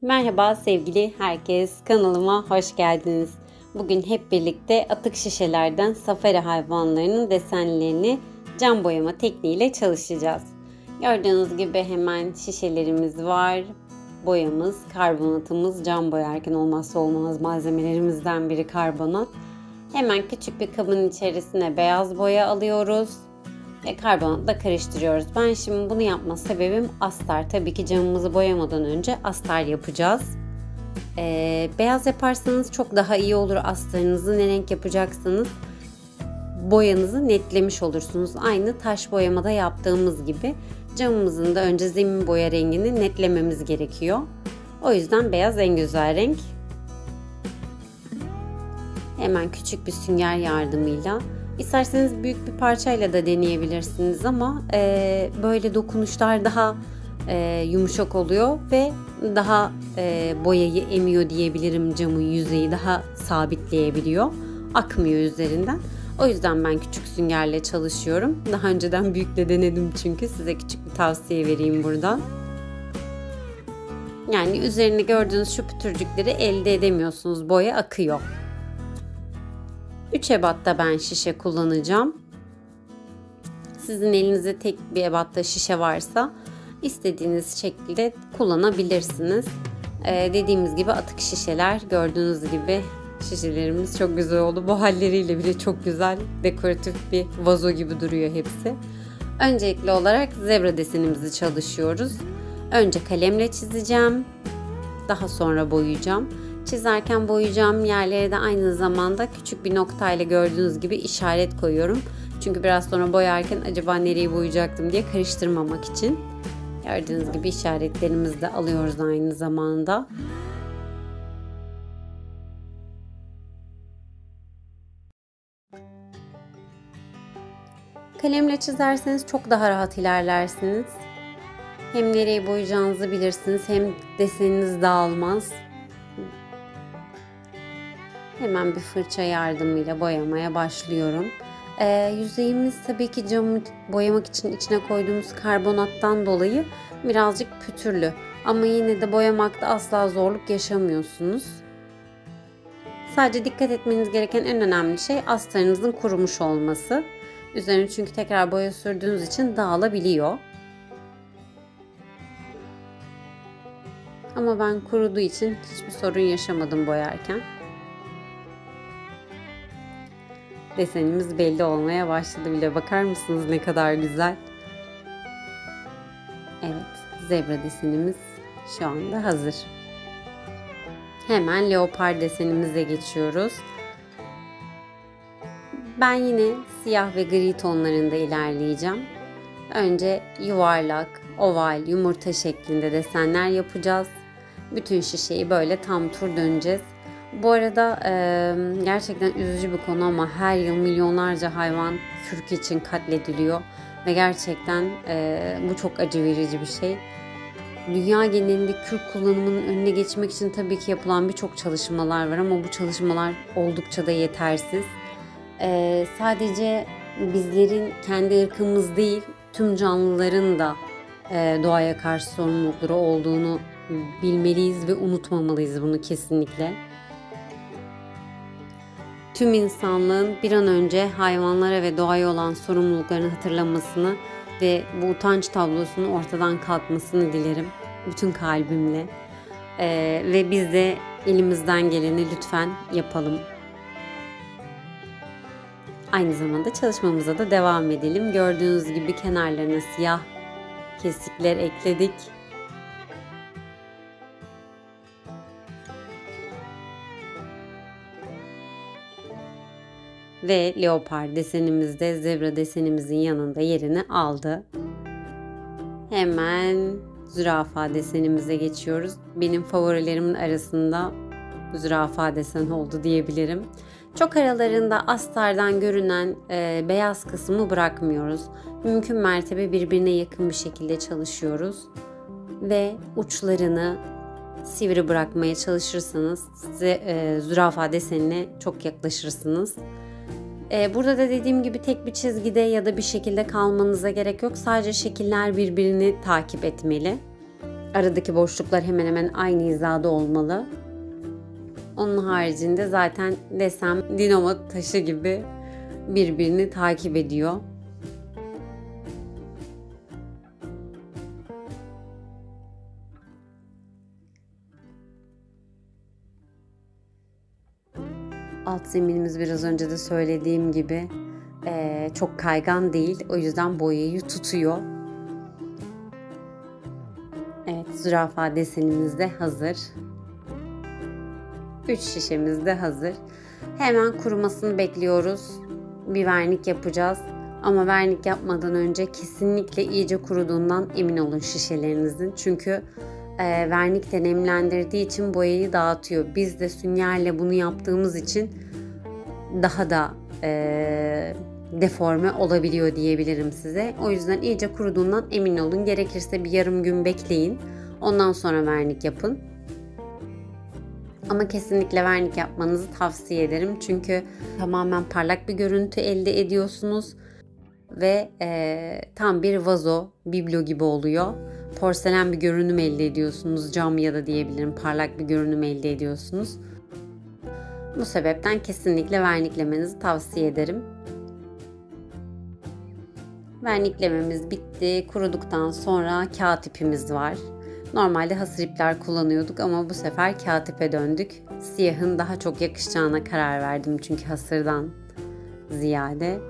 Merhaba sevgili herkes, kanalıma hoş geldiniz. Bugün hep birlikte atık şişelerden safari hayvanlarının desenlerini cam boyama tekniğiyle çalışacağız. Gördüğünüz gibi hemen şişelerimiz var. Boyamız, karbonatımız, cam boyarken olmazsa olmaz malzemelerimizden biri karbonat. Hemen küçük bir kabın içerisine beyaz boya alıyoruz. Karbonatla karıştırıyoruz. Ben şimdi bunu yapma sebebim astar. Tabii ki camımızı boyamadan önce astar yapacağız. Beyaz yaparsanız çok daha iyi olur astarınızı. Ne renk yapacaksanız boyanızı netlemiş olursunuz. Aynı taş boyamada yaptığımız gibi camımızın da önce zemin boya rengini netlememiz gerekiyor. O yüzden beyaz en güzel renk. Hemen küçük bir sünger yardımıyla, İsterseniz büyük bir parçayla da deneyebilirsiniz ama böyle dokunuşlar daha yumuşak oluyor ve daha boyayı emiyor diyebilirim. Camın yüzeyi daha sabitleyebiliyor. Akmıyor üzerinden. O yüzden ben küçük süngerle çalışıyorum. Daha önceden büyükle denedim çünkü. Size küçük bir tavsiye vereyim buradan. Yani üzerinde gördüğünüz şu pütürcükleri elde edemiyorsunuz. Boya akıyor. 3 ebatta ben şişe kullanacağım. Sizin elinizde tek bir ebatta şişe varsa istediğiniz şekilde kullanabilirsiniz. Dediğimiz gibi atık şişeler, gördüğünüz gibi şişelerimiz çok güzel oldu. Bu halleriyle bile çok güzel, dekoratif bir vazo gibi duruyor hepsi. Öncelikli olarak zebra desenimizi çalışıyoruz. Önce kalemle çizeceğim. Daha sonra boyayacağım. Çizerken boyayacağım yerlere de aynı zamanda küçük bir noktayla gördüğünüz gibi işaret koyuyorum. Çünkü biraz sonra boyarken acaba nereyi boyayacaktım diye karıştırmamak için. Gördüğünüz gibi işaretlerimizi de alıyoruz aynı zamanda. Kalemle çizerseniz çok daha rahat ilerlersiniz. Hem nereyi boyayacağınızı bilirsiniz, hem deseniniz dağılmaz. Hemen bir fırça yardımıyla boyamaya başlıyorum. Yüzeyimiz tabii ki camı boyamak için içine koyduğumuz karbonattan dolayı birazcık pütürlü. Ama yine de boyamakta asla zorluk yaşamıyorsunuz. Sadece dikkat etmeniz gereken en önemli şey astarınızın kurumuş olması. Üzerine çünkü tekrar boya sürdüğünüz için dağılabiliyor. Ama ben kuruduğu için hiçbir sorun yaşamadım boyarken. Desenimiz belli olmaya başladı bile. Bakar mısınız ne kadar güzel? Evet, zebra desenimiz şu anda hazır. Hemen leopar desenimize geçiyoruz. Ben yine siyah ve gri tonlarında ilerleyeceğim. Önce yuvarlak, oval, yumurta şeklinde desenler yapacağız. Bütün şişeyi böyle tam tur döneceğiz. Bu arada gerçekten üzücü bir konu ama her yıl milyonlarca hayvan kürk için katlediliyor. Ve gerçekten bu çok acı verici bir şey. Dünya genelinde kürk kullanımının önüne geçmek için tabii ki yapılan birçok çalışmalar var ama bu çalışmalar oldukça da yetersiz. Sadece bizlerin kendi ırkımız değil, tüm canlıların da doğaya karşı sorumlulukları olduğunu bilmeliyiz ve unutmamalıyız bunu kesinlikle. Tüm insanlığın bir an önce hayvanlara ve doğaya olan sorumluluklarını hatırlamasını ve bu utanç tablosunu ortadan kalkmasını dilerim bütün kalbimle. Ve biz de elimizden geleni lütfen yapalım. Aynı zamanda çalışmamıza da devam edelim. Gördüğünüz gibi kenarlarına siyah kesikler ekledik. Ve leopar desenimiz de zebra desenimizin yanında yerini aldı. Hemen zürafa desenimize geçiyoruz. Benim favorilerimin arasında zürafa desen oldu diyebilirim. Çok aralarında astardan görünen beyaz kısmı bırakmıyoruz. Mümkün mertebe birbirine yakın bir şekilde çalışıyoruz. Ve uçlarını sivri bırakmaya çalışırsanız zürafa desenine çok yaklaşırsınız. Burada da dediğim gibi tek bir çizgide ya da bir şekilde kalmanıza gerek yok. Sadece şekiller birbirini takip etmeli. Aradaki boşluklar hemen hemen aynı hizada olmalı. Onun haricinde zaten desem dinamo taşı gibi birbirini takip ediyor. Alt zeminimiz biraz önce de söylediğim gibi çok kaygan değil. O yüzden boyayı tutuyor. Evet, zürafa desenimiz de hazır. 3 şişemiz de hazır. Hemen kurumasını bekliyoruz. Bir vernik yapacağız. Ama vernik yapmadan önce kesinlikle iyice kuruduğundan emin olun şişelerinizin. Çünkü vernik de nemlendirdiği için boyayı dağıtıyor. Biz de süngerle bunu yaptığımız için daha da deforme olabiliyor diyebilirim size. O yüzden iyice kuruduğundan emin olun. Gerekirse bir yarım gün bekleyin. Ondan sonra vernik yapın. Ama kesinlikle vernik yapmanızı tavsiye ederim. Çünkü tamamen parlak bir görüntü elde ediyorsunuz. Ve tam bir vazo, biblo gibi oluyor. Porselen bir görünüm elde ediyorsunuz. Cam ya da diyebilirim parlak bir görünüm elde ediyorsunuz. Bu sebepten kesinlikle verniklemenizi tavsiye ederim. Verniklememiz bitti. Kuruduktan sonra kağıt ipimiz var. Normalde hasır ipler kullanıyorduk ama bu sefer kağıt ipe döndük. Siyahın daha çok yakışacağına karar verdim çünkü hasırdan ziyade.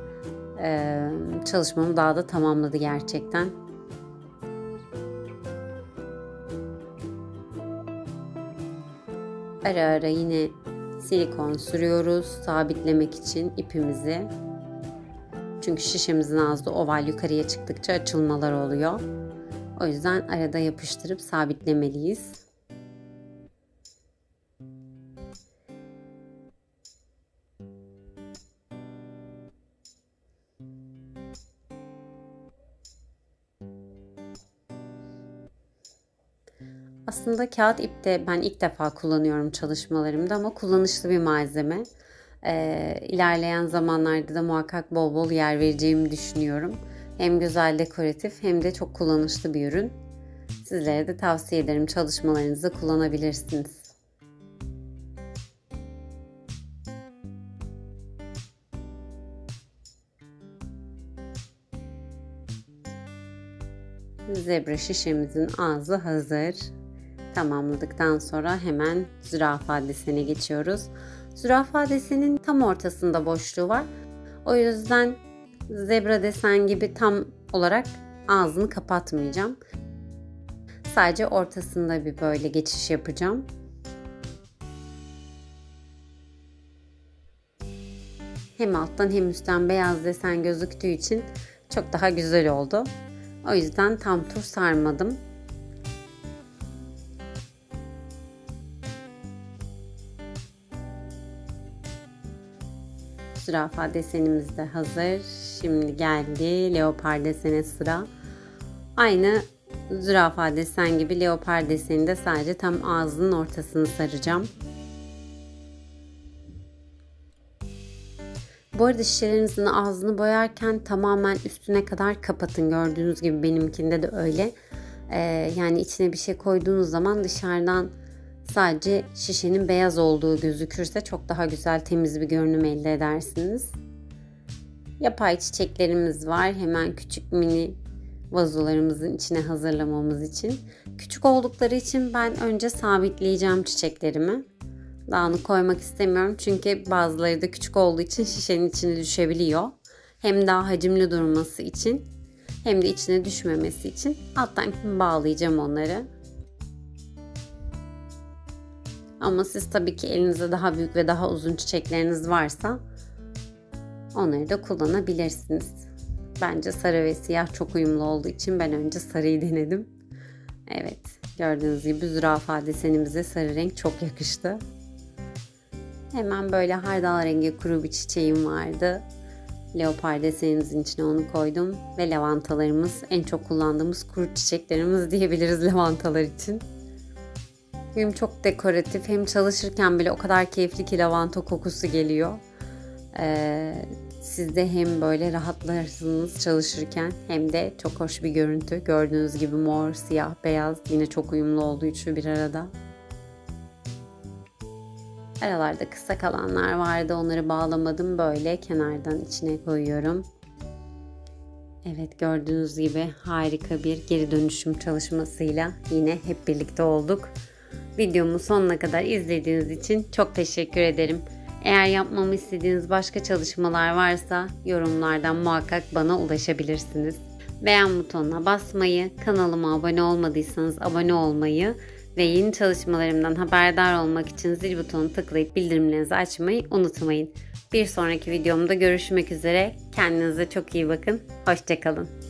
Çalışmamı daha da tamamladı gerçekten. Ara ara yine silikon sürüyoruz sabitlemek için ipimizi. Çünkü şişemizin ağzı oval yukarıya çıktıkça açılmalar oluyor. O yüzden arada yapıştırıp sabitlemeliyiz. Aslında kağıt ip de ben ilk defa kullanıyorum çalışmalarımda ama kullanışlı bir malzeme. İlerleyen zamanlarda da muhakkak bol bol yer vereceğimi düşünüyorum. Hem güzel dekoratif hem de çok kullanışlı bir ürün. Sizlere de tavsiye ederim. Çalışmalarınızda kullanabilirsiniz. Zebra şişemizin ağzı hazır. Tamamladıktan sonra hemen zürafa desene geçiyoruz. Zürafa desenin tam ortasında boşluğu var. O yüzden zebra desen gibi tam olarak ağzını kapatmayacağım. Sadece ortasında bir böyle geçiş yapacağım. Hem alttan hem üstten beyaz desen gözüktüğü için çok daha güzel oldu. O yüzden tam tur sarmadım. Zürafa desenimiz de hazır. Şimdi geldi leopar desene sıra. Aynı zürafa desen gibi leopar deseni de sadece tam ağzının ortasını saracağım. Bu arada şişelerinizin ağzını boyarken tamamen üstüne kadar kapatın. Gördüğünüz gibi benimkinde de öyle. Yani içine bir şey koyduğunuz zaman dışarıdan sadece şişenin beyaz olduğu gözükürse çok daha güzel temiz bir görünüm elde edersiniz. Yapay çiçeklerimiz var. Hemen küçük mini vazolarımızın içine hazırlamamız için. Küçük oldukları için ben önce sabitleyeceğim çiçeklerimi. Dağını koymak istemiyorum çünkü bazıları da küçük olduğu için şişenin içine düşebiliyor. Hem daha hacimli durması için hem de içine düşmemesi için alttan bağlayacağım onları. Ama siz tabii ki elinizde daha büyük ve daha uzun çiçekleriniz varsa onları da kullanabilirsiniz. Bence sarı ve siyah çok uyumlu olduğu için ben önce sarıyı denedim. Evet, gördüğünüz gibi zürafa desenimize sarı renk çok yakıştı. Hemen böyle hardal rengi kuru bir çiçeğim vardı. Leopar desenimizin içine onu koydum. Ve lavantalarımız, en çok kullandığımız kuru çiçeklerimiz diyebiliriz lavantalar için. Hem çok dekoratif hem çalışırken bile o kadar keyifli ki lavanta kokusu geliyor. Siz de hem böyle rahatlarsınız çalışırken hem de çok hoş bir görüntü. Gördüğünüz gibi mor, siyah, beyaz yine çok uyumlu oldu üçü bir arada. Aralarda kısa kalanlar vardı. Onları bağlamadım. Böyle kenardan içine koyuyorum. Evet, gördüğünüz gibi harika bir geri dönüşüm çalışmasıyla yine hep birlikte olduk. Videomu sonuna kadar izlediğiniz için çok teşekkür ederim. Eğer yapmamı istediğiniz başka çalışmalar varsa yorumlardan muhakkak bana ulaşabilirsiniz. Beğen butonuna basmayı, kanalıma abone olmadıysanız abone olmayı ve yeni çalışmalarımdan haberdar olmak için zil butonunu tıklayıp bildirimlerinizi açmayı unutmayın. Bir sonraki videomda görüşmek üzere. Kendinize çok iyi bakın. Hoşça kalın.